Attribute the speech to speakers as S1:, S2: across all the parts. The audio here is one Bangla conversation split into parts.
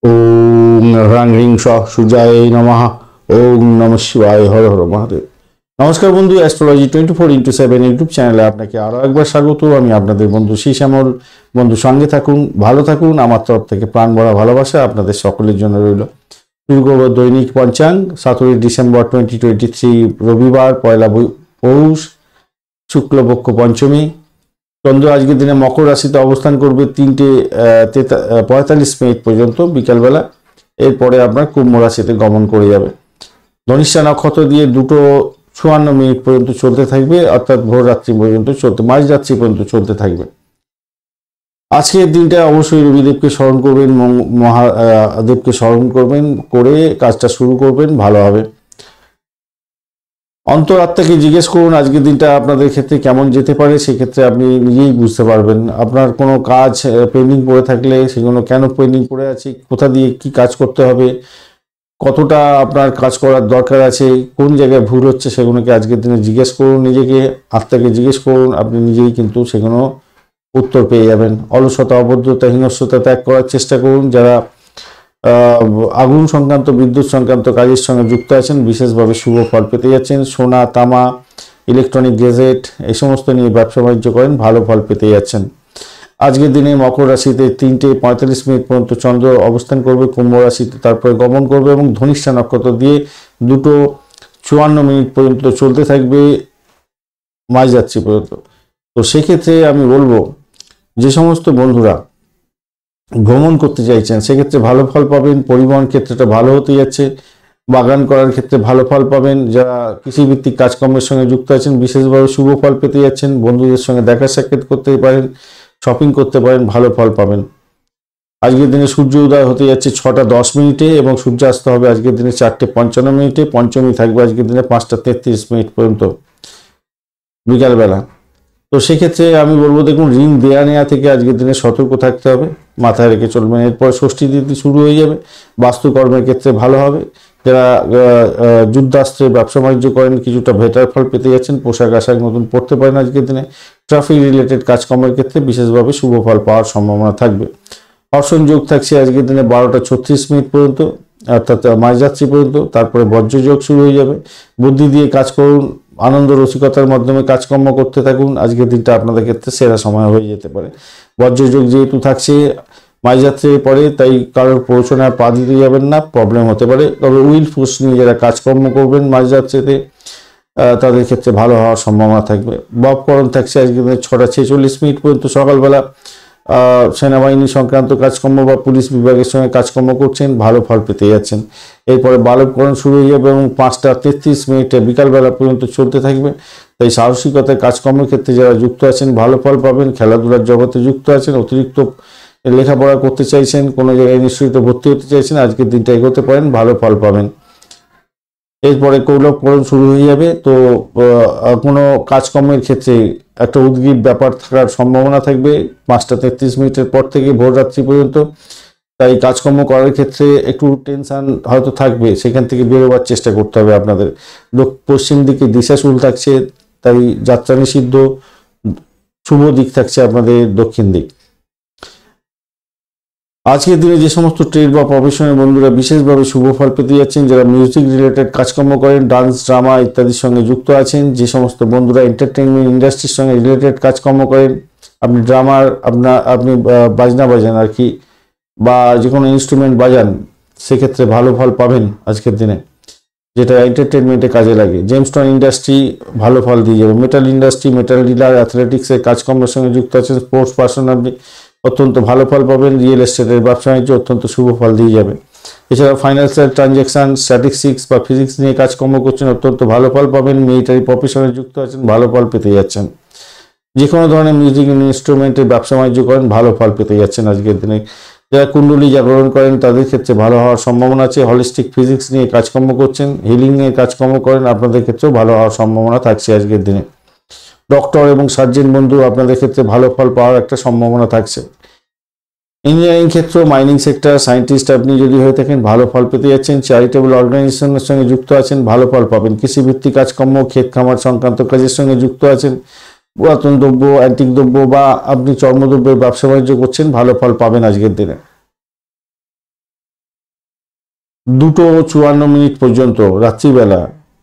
S1: ওম হ্রাং হ্রিং স সূর্যায় নমঃ। ওম নমঃ শিবায়, হর হর মহাদেব। নমস্কার বন্ধু, অ্যাস্ট্রোলজি 24x7 ইউটিউব চ্যানেলে আপনাকে আরও একবার স্বাগত। আমি আপনাদের বন্ধু শ্যামল। বন্ধু সঙ্গে থাকুন, ভালো থাকুন। আমার তরফ থেকে প্রাণ ভরা ভালোবাসা আপনাদের সকলের জন্য রইল। শুরু করব দৈনিক পঞ্চাঙ্গ। 17 ডিসেম্বর 2023 রবিবার, পয়লা পৌষ, শুক্লপক্ষ পঞ্চমী। চন্দ্র আজকের দিনে মকর রাশিতে অবস্থান করবে 3:45 পর্যন্ত বিকালবেলা। এরপরে আপনার কুম্ভ রাশিতে গমন করে যাবে। ধনিষ্ঠা নক্ষত্র দিয়ে 2:54 পর্যন্ত চলতে থাকবে, অর্থাৎ ভোর রাত্রি পর্যন্ত চলতে, মাঝরাত্রি পর্যন্ত চলতে থাকবে। আজকের দিনটা অবশ্যই রবিদেবকে স্মরণ করবেন, মহাদেবকে স্মরণ করবেন, করে কাজটা শুরু করবেন, ভালো হবে। অন্তরাত্মাকে জিজ্ঞেস করুন আজকের দিনটা আপনাদের ক্ষেত্রে কেমন যেতে পারে। সেক্ষেত্রে আপনি নিজেই বুঝতে পারবেন। আপনার কোনো কাজ পেন্ডিং পড়ে থাকলে সেগুলো কেন পেন্ডিং পড়ে আছে, কোথা দিয়ে কি কাজ করতে হবে, কতটা আপনার কাজ করার দরকার আছে, কোন জায়গায় ভুল হচ্ছে, সেগুলোকে আজকের দিনে জিজ্ঞেস করুন। নিজেকে, আত্মাকে জিজ্ঞেস করুন, আপনি নিজেই কিন্তু সেগুলো উত্তর পেয়ে যাবেন। অলসতা, অভদ্রতা, হিংস্রতা ত্যাগ করার চেষ্টা করুন। যারা আগুন সংক্রান্ত, বিদ্যুৎ সংক্রান্ত কাজের সঙ্গে যুক্ত আছেন, বিশেষভাবে শুভ ফল পেতে যাচ্ছেন। সোনা, তামা, ইলেকট্রনিক গেজেট এই সমস্ত নিয়ে ব্যবসা বাণিজ্য করেন, ভালো ফল পেতে যাচ্ছেন। আজকের দিনে মকর রাশিতে 3:45 পর্যন্ত চন্দ্র অবস্থান করবে, কুম্ভ রাশিতে তারপরে গমন করবে এবং ধনিষ্ঠা নক্ষত্র দিয়ে 2:54 পর্যন্ত চলতে থাকবে, মাঝরাত্রি পর্যন্ত। তো সেক্ষেত্রে আমি বলবো, যে সমস্ত বন্ধুরা ভ্রমণ করতে চাইছেন সেক্ষেত্রে ভালো ফল পাবেন। পরিবহন ক্ষেত্রটা ভালো হতে যাচ্ছে। বাগান করার ক্ষেত্রে ভালো ফল পাবেন। যারা কৃষিভিত্তিক কাজকর্মের সঙ্গে যুক্ত আছেন, বিশেষভাবে শুভ ফল পেতে যাচ্ছেন। বন্ধুদের সঙ্গে দেখা সাক্ষাৎ করতে পারেন, শপিং করতে পারেন, ভালো ফল পাবেন। আজকের দিনে সূর্য উদয় হতে যাচ্ছে 6:10 এবং সূর্যাস্ত হবে আজকের দিনে 4:55। পঞ্চমী থাকবে আজকের দিনে 5:33 পর্যন্ত বিকালবেলা। তো সেক্ষেত্রে আমি বলবো, দেখুন, ঋণ দেয়া নেওয়া থেকে আজকের দিনে সতর্ক থাকতে হবে, মাথায় রেখে চলবেন। এরপর ষষ্ঠী তিথি শুরু হয়ে যাবে। বাস্তুকর্মের ক্ষেত্রে ভালো হবে। যারা যুদ্ধাস্ত্রে ব্যবসা বাণিজ্য করেন, কিছুটা বেটার ফল পেতে যাচ্ছেন। পোশাক আশাক নতুন পড়তে পারেন আজকের দিনে। ট্রাফিক রিলেটেড কাজকর্মের ক্ষেত্রে বিশেষভাবে শুভ ফল পাওয়ার সম্ভাবনা থাকবে। অর্শন যোগ থাকছে আজকের দিনে 12:36 পর্যন্ত, অর্থাৎ মাঝরাত্রি পর্যন্ত। তারপরে বজ্রযোগ শুরু হয়ে যাবে। বুদ্ধি দিয়ে কাজ করুন, আনন্দ রসিকতার মাধ্যমে কাজকর্ম করতে থাকুন। আজকের দিনটা আপনাদের ক্ষেত্রে সেরা সময় হয়ে যেতে পারে। বজ্রযোগ যেহেতু থাকছে মাঝরাত্রির পরে, তাই কারোর প্ররোচনায় পা দিতে যাবেন না, প্রবলেম হতে পারে। তবে উইল ফোর্স নিয়ে যারা কাজকর্ম করবেন মাঝরাত্রিতে, তাদের ক্ষেত্রে ভালো হওয়ার সম্ভাবনা থাকবে। ববকরণ থাকছে আজকের দিনে 6:46 পর্যন্ত সকালবেলা। সেনাবাহিনী সংক্রান্ত কাজকর্ম বা পুলিশ বিভাগের সঙ্গে কাজকর্ম করছেন, ভালো ফল পেতে যাচ্ছেন। এরপরে বালবকরণ শুরু হয়ে যাবে এবং 5:33 বিকালবেলা পর্যন্ত চলতে থাকবে। তাই সাহসিকতার কাজকর্মের ক্ষেত্রে যারা যুক্ত আছেন, ভালো ফল পাবেন। খেলাধুলার জগতে যুক্ত আছেন, অতিরিক্ত লেখাপড়া করতে চাইছেন, কোনো জায়গায় নিশ্চিত ভর্তি হতে চাইছেন, আজকের দিনটা এগোতে পারেন, ভালো ফল পাবেন। এরপরে কৌলবকরণ শুরু হয়ে যাবে। তো কোনো কাজকর্মের ক্ষেত্রে একটা উদ্গ্রীব ব্যাপার থাকার সম্ভাবনা থাকবে 5:33 পর থেকে ভোর রাত্রি পর্যন্ত। তাই কাজকর্ম করার ক্ষেত্রে একটু টেনশন হয়তো থাকবে, সেখান থেকে বেরোবার চেষ্টা করতে হবে আপনাদের। পশ্চিম দিকে দিশাশুল থাকছে, তাই যাত্রা নিষিদ্ধ। শুভ দিক থাকছে আপনাদের দক্ষিণ দিক। আজকের দিনে যে সমস্ত ট্রেড বা প্রফেশনের বন্ধুরা বিশেষভাবে শুভ ফল পেতে যাচ্ছেন, যারা মিউজিক রিলেটেড কাজকর্ম করেন, ডান্স, ড্রামা ইত্যাদির সঙ্গে যুক্ত আছেন, যে সমস্ত বন্ধুরা এন্টারটেনমেন্ট ইন্ডাস্ট্রির সঙ্গে রিলেটেড কাজকর্ম করেন, আপনি ড্রামার, আপনি বাজনা বাজান আর কি, বা যে কোনো ইনস্ট্রুমেন্ট বাজান, সেক্ষেত্রে ভালো ফল পাবেন আজকের দিনে, যেটা এন্টারটেনমেন্টে কাজে লাগে। জেমস্টোন ইন্ডাস্ট্রি ভালো ফল দিয়ে যাবে। মেটাল ইন্ডাস্ট্রি, মেটাল ডিলার, অ্যাথলেটিক্সের কাজকর্মের সঙ্গে যুক্ত আছেন, স্পোর্টস পার্সন, আপনি অত্যন্ত ভালো ফল পাবেন। রিয়েল এস্টেটের ব্যবসা বাণিজ্য অত্যন্ত শুভ ফল দিয়ে যাবে। এছাড়া ফাইন্যান্সিয়াল ট্রানজ্যাকশন, স্ট্যাটিস্টিক্স বা ফিজিক্স নিয়ে কাজকর্ম করছেন, অত্যন্ত ভালো ফল পাবেন। মিলিটারি প্রফেশনে যুক্ত আছেন, ভালো ফল পেতে যাচ্ছেন। যে কোনো ধরনের মিউজিক ইনস্ট্রুমেন্টের ব্যবসা বাণিজ্য করেন, ভালো ফল পেতে যাচ্ছেন আজকের দিনে। যারা কুণ্ডলী জাগরণ করেন, তাদের ক্ষেত্রে ভালো হওয়ার সম্ভাবনা আছে। হলিস্টিক ফিজিক্স নিয়ে কাজকর্ম করছেন, হিলিং নিয়ে কাজকর্ম করেন, আপনাদের ক্ষেত্রেও ভালো হওয়ার সম্ভাবনা থাকছে আজকের দিনে। ডক্টর এবং সার্জন বন্ধু, আপনাদের ক্ষেত্রে ভালো ফল পাওয়ার একটা সম্ভাবনা থাকছে। ইঞ্জিনিয়ারিং ক্ষেত্র, মাইনিং সেক্টর, সায়েন্টিস্ট আপনি যদি হয়ে থাকেন, ভালো ফল পেতে যাচ্ছেন। চ্যারিটেবল অর্গানাইজেশনের সঙ্গে যুক্ত আছেন, ভালো ফল পাবেন। কৃষিভিত্তিক কাজকর্ম, ক্ষেত খামার সংক্রান্ত কাজের সঙ্গে যুক্ত আছেন, পুরাতন দ্রব্য, অ্যান্টিক দ্রব্য বা আপনি চর্মদ্রব্যের ব্যবসা বাণিজ্য করছেন, ভালো ফল পাবেন আজকের দিনে। 2:54 পর্যন্ত রাত্রিবেলা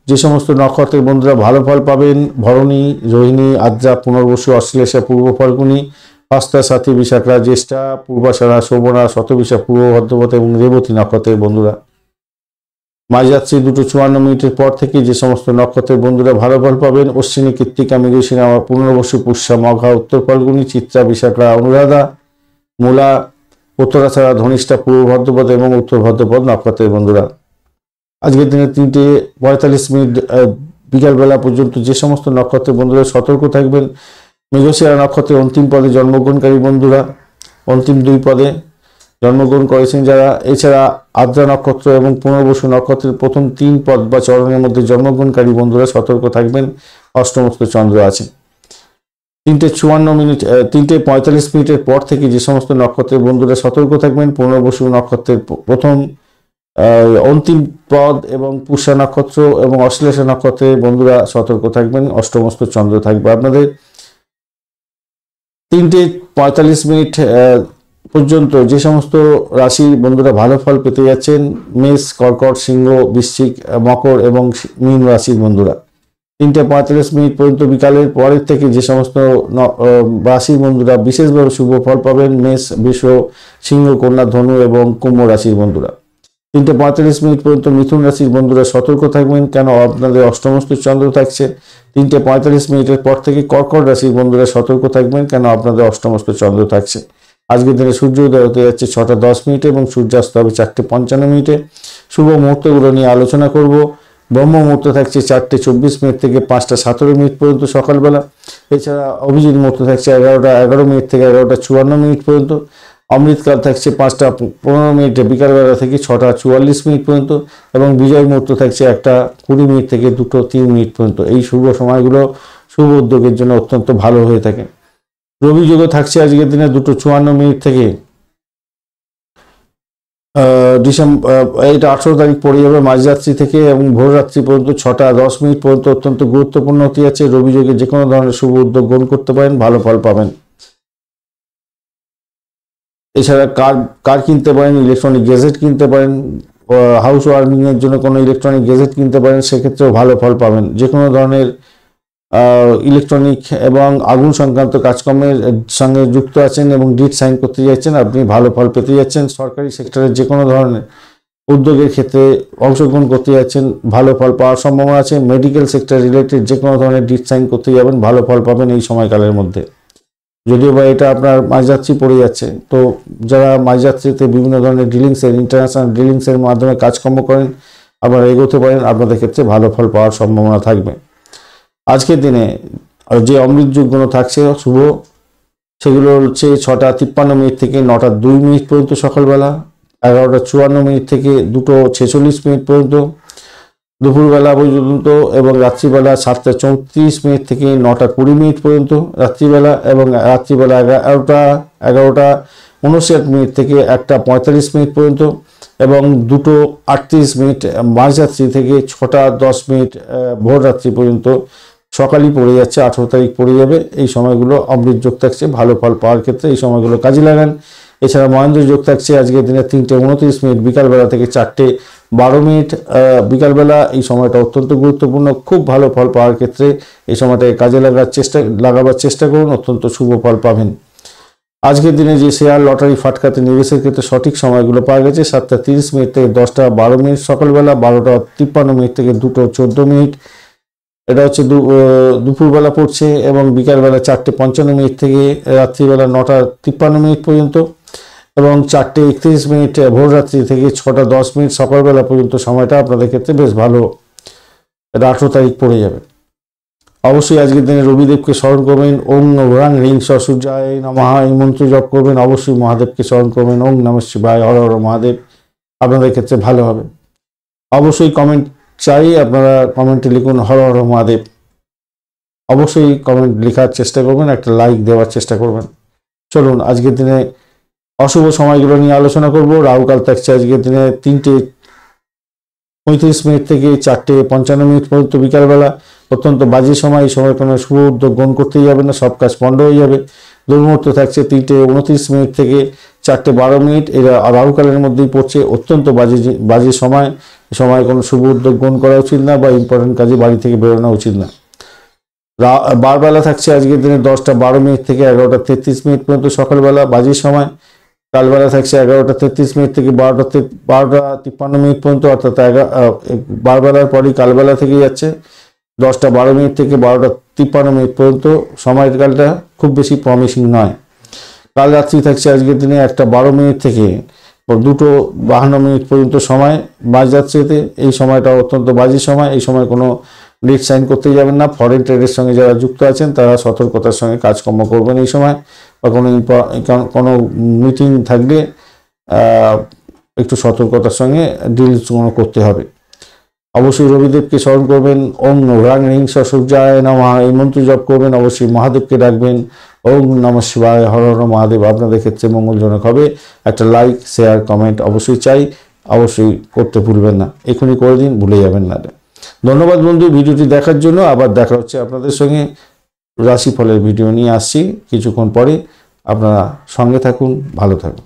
S1: যে সমস্ত নক্ষত্রের বন্ধুরা ভালো ফল পাবেন, ভরণী, রোহিণী, আদ্রা, পুনর্বসু, অশ্লেষা, পূর্ব ফাল্গুনী, হস্তা, সাথী, বিশাখা, জ্যেষ্ঠা, পূর্বাষাঢ়া, শোভনা, শতবিশা, পূর্ব ভদ্রপদ এবং রেবতী নক্ষত্রের বন্ধুরা। মাঝরাত্রি 2:54 পর থেকে যে সমস্ত নক্ষত্রের বন্ধুরা ভালো ফল পাবেন: অশ্বিনী, কৃত্তিকা, মৃগশিরা, পুনর্বসু, পুষ্যা, মঘা, উত্তর ফাল্গুনী, চিত্রা, বিশাখা, অনুরাধা, মূলা, উত্তরাষাঢ়া, ধনিষ্ঠা, পূর্ব ভদ্রপদ এবং উত্তর ভদ্রপদ নক্ষত্রের বন্ধুরা। আজকের দিনে 3:45 বিকালবেলা পর্যন্ত যে সমস্ত নক্ষত্রের বন্ধুরা সতর্ক থাকবেন: মৃগশিরা নক্ষত্রের অন্তিম পদে জন্মগ্রহণকারী বন্ধুরা, অন্তিম 2 পদে জন্মগ্রহণ করেছেন যারা, এছাড়া আদ্রা নক্ষত্র এবং পুনর্বসু নক্ষত্রের প্রথম 3 পদ বা চরণের মধ্যে জন্মগ্রহণকারী বন্ধুরা সতর্ক থাকবেন। অষ্টমস্ত চন্দ্র আছে। 3:45 পর থেকে যে সমস্ত নক্ষত্রের বন্ধুরা সতর্ক থাকবেন: পুনর্বসু নক্ষত্রের প্রথম অন্তিম পদ এবং পুষ্যা নক্ষত্র এবং অশ্লেষা নক্ষত্রের বন্ধুরা সতর্ক থাকবেন। অষ্টমস্ত চন্দ্র থাকবে আপনাদের। 3:45 পর্যন্ত যে সমস্ত রাশির বন্ধুরা ভালো ফল পেতে যাচ্ছেন: মেষ, কর্কট, সিংহ, বৃশ্চিক, মকর এবং মীন রাশির বন্ধুরা। 3:45 পর্যন্ত বিকালের পরের থেকে যে সমস্ত রাশির বন্ধুরা বিশেষভাবে শুভ ফল পাবেন: মেষ, বৃষ, সিংহ, কন্যা, ধনু এবং কুম্ভ রাশির বন্ধুরা। 3:45 পর্যন্ত মিথুন রাশির বন্ধুরা সতর্ক থাকবেন, কেন আপনাদের অষ্টমস্ত চন্দ্র থাকছে। 3:45 পর থেকে কর্কট রাশির বন্ধুরা সতর্ক থাকবেন, কেন আপনাদের অষ্টমস্ত চন্দ্র থাকছে। আজকের দিনে সূর্যোদয় হতে যাচ্ছে 6:10 এবং সূর্যাস্ত হবে 4:55। শুভ মুহূর্তগুলো নিয়ে আলোচনা করব। ব্রহ্ম মুহূর্ত থাকছে 4:24 থেকে 5:17 পর্যন্ত সকালবেলা। এছাড়া অভিজিৎ মুহূর্ত থাকছে 11:11 থেকে 11:54 পর্যন্ত। অমৃতকাল থাকছে 5:15 বিকালবেলা থেকে 6:44 পর্যন্ত এবং বিজয় মুহূর্ত থাকছে 1:20 থেকে 2:03 পর্যন্ত। এই শুভ সময়গুলো শুভ উদ্যোগের জন্য অত্যন্ত ভালো হয়ে থাকে। রবি যোগও থাকছে আজকের দিনে 2:54 থেকে এটা 18 তারিখ পড়ে যাবে মাঝরাত্রি থেকে এবং ভোররাত্রি পর্যন্ত 6:10 পর্যন্ত অত্যন্ত গুরুত্বপূর্ণ হতে যাচ্ছে। রবি যোগে যে কোনো ধরনের শুভ উদ্যোগ গ্রহণ করতে পারেন, ভালো ফল পাবেন। এছাড়া কার কিনতে পারেন, ইলেকট্রনিক গেজেট কিনতে পারেন, হাউস ওয়ার্মিং এর জন্য কোনো ইলেকট্রনিক গেজেট কিনতে পারেন, সেক্ষেত্রেও ভালো ফল পাবেন। যে কোনো ধরনের ইলেকট্রনিক এবং আগুন সংক্রান্ত কাজকর্মের সঙ্গে যুক্ত আছেন এবং ডিড সাইন করতে যাচ্ছেন, আপনি ভালো ফল পেতে যাচ্ছেন। সরকারি সেক্টরের যে কোনো ধরনের উদ্যোগের ক্ষেত্রে অংশগ্রহণ করতে যাচ্ছেন, ভালো ফল পাওয়ার সম্ভাবনা আছে। মেডিকেল সেক্টর রিলেটেড যে কোনো ধরনের ডিড সাইন করতে যাবেন, ভালো ফল পাবেন এই সময়কালের মধ্যে। যদিও বা এটা আপনার মাঝরাত্রি পড়ে যাচ্ছে, তো যারা মাঝরাত্রিতে বিভিন্ন ধরনের ডিলিংসের, ইন্টারন্যাশনাল ডিলিংসের মাধ্যমে কাজকর্ম করেন, আপনারা এগোতে পারেন, আপনাদের ক্ষেত্রে ভালো ফল পাওয়ার সম্ভাবনা থাকবে। আজকের দিনে যে অমৃত যোগগুলো থাকছে শুভ, সেগুলো হচ্ছে 6:53 থেকে 9:02 পর্যন্ত সকালবেলা, 11:54 থেকে 2:46 পর্যন্ত দুপুরবেলা পর্যন্ত এবং রাত্রিবেলা 7:34 থেকে 9:20 পর্যন্ত রাত্রিবেলা, এবং রাত্রিবেলা 11:59 থেকে 1:45 পর্যন্ত এবং 2:38 মাঝরাত্রি থেকে 6:10 ভোর রাত্রি পর্যন্ত। সকালই পড়ে যাচ্ছে, 18 তারিখ পড়ে যাবে। এই সময়গুলো অমৃত যোগ থাকছে, ভালো ফল পাওয়ার ক্ষেত্রে এই সময়গুলো কাজে লাগান। এছাড়া মহেন্দ্র যোগ থাকছে আজকের দিনে 3:29 বিকালবেলা থেকে 4:12 বিকালবেলা। এই সময়টা অত্যন্ত গুরুত্বপূর্ণ, খুব ভালো ফল পাওয়ার ক্ষেত্রে এই সময়টাকে কাজে লাগাবার চেষ্টা করুন, অত্যন্ত শুভ ফল পাবেন। আজকের দিনে যে শেয়ার, লটারি, ফাটকাতে নিবেশের ক্ষেত্রে সঠিক সময়গুলো পাওয়া গেছে: 7:30 থেকে 10:12 সকালবেলা, 12:53 থেকে 2:14। এটা হচ্ছে দুপুরবেলা পড়ছে এবং বিকালবেলা 4:55 থেকে রাত্রিবেলা 9:53 পর্যন্ত এবং 4:31 ভোর রাত্রি থেকে 6:10 সকালবেলা পর্যন্ত সময়টা আপনাদের ক্ষেত্রে বেশ ভালো। এটা 18 তারিখ পড়ে যাবে। অবশ্যই আজকের দিনে রবিদেবকে স্মরণ করবেন, ওং হ্রাং হ্রিং সূর্যায় নমঃ এই মন্ত্র জপ করবেন। অবশ্যই মহাদেবকে স্মরণ করবেন, ওং নমঃ শিবায়, হর হর মহাদেব, আপনাদের ক্ষেত্রে ভালো হবে। অবশ্যই কমেন্ট চাই, আপনারা কমেন্টে লিখুন হর হর মহাদেব। অবশ্যই কমেন্ট লেখার চেষ্টা করবেন, একটা লাইক দেওয়ার চেষ্টা করবেন। চলুন আজকের দিনে অশুভ সময়গুলো নিয়ে আলোচনা করব। রাহুকাল থাকছে আজকের দিনে 3:35 থেকে 4:55 পর্যন্ত বিকালবেলা, অত্যন্ত বাজে সময়। এই সময় কোনো শুভ উদ্যোগ গ্রহণ করতেই যাবে না, সব কাজ পণ্ড হয়ে যাবে। দুর্মুহূর্ত থাকছে 3:29 থেকে 4:12 এরা রাহুকালের মধ্যেই পড়ছে, অত্যন্ত বাজে সময়। এই সময় কোনো শুভ উদ্যোগ গ্রহণ করা উচিত না বা ইম্পর্টেন্ট কাজে বাড়ি থেকে বেরোনো উচিত না। বারবেলা থাকছে আজকের দিনে 10:12 থেকে 11:33 পর্যন্ত সকালবেলা বাজে সময়। কালবেলা থাকছে 11:33 থেকে 12:53 পর্যন্ত, অর্থাৎ বারবেলার পরই কালবেলা থেকে যাচ্ছে 10:12 থেকে 12:53 পর্যন্ত। সময়ের কালটা খুব বেশি প্রমিসিং নয়। কাল রাত্রি থাকছে আজকের দিনে 1:12 থেকে 2:52 পর্যন্ত সময় মাঝরাত্রিতে। এই সময়টা অত্যন্ত বাজে সময়। এই সময় কোনো লিড সাইন করতে যাবেন না। ফরেন ট্রেডের সঙ্গে যারা যুক্ত আছেন তারা সতর্কতার সঙ্গে কাজকর্ম করবেন এই সময়, বা কোনো মিটিং থাকলে একটু সতর্কতার সঙ্গে ডিল করতে হবে। অবশ্যই রবিদেবকে স্মরণ করবেন। ওম হ্রাং হ্রিং সূর্যায় নমঃ এই মন্ত্র জপ করবেন। অবশ্যই মহাদেবকে ডাকবেন, ওম নমঃ শিবায়, হর হর মহাদেব। আপনাদের ক্ষেত্রে মঙ্গলজনক হবে। একটা লাইক, শেয়ার, কমেন্ট অবশ্যই চাই, অবশ্যই করতে ভুলবেন না। এখনই করে দিন, ভুলে যাবেন না। ধন্যবাদ বন্ধু ভিডিওটি দেখার জন্য। আবার দেখা হচ্ছে আপনাদের সঙ্গে। রাশিফলের ভিডিও নিয়ে আসছি কিছুক্ষণ পরে। আপনারা সঙ্গে থাকুন, ভালো থাকুন।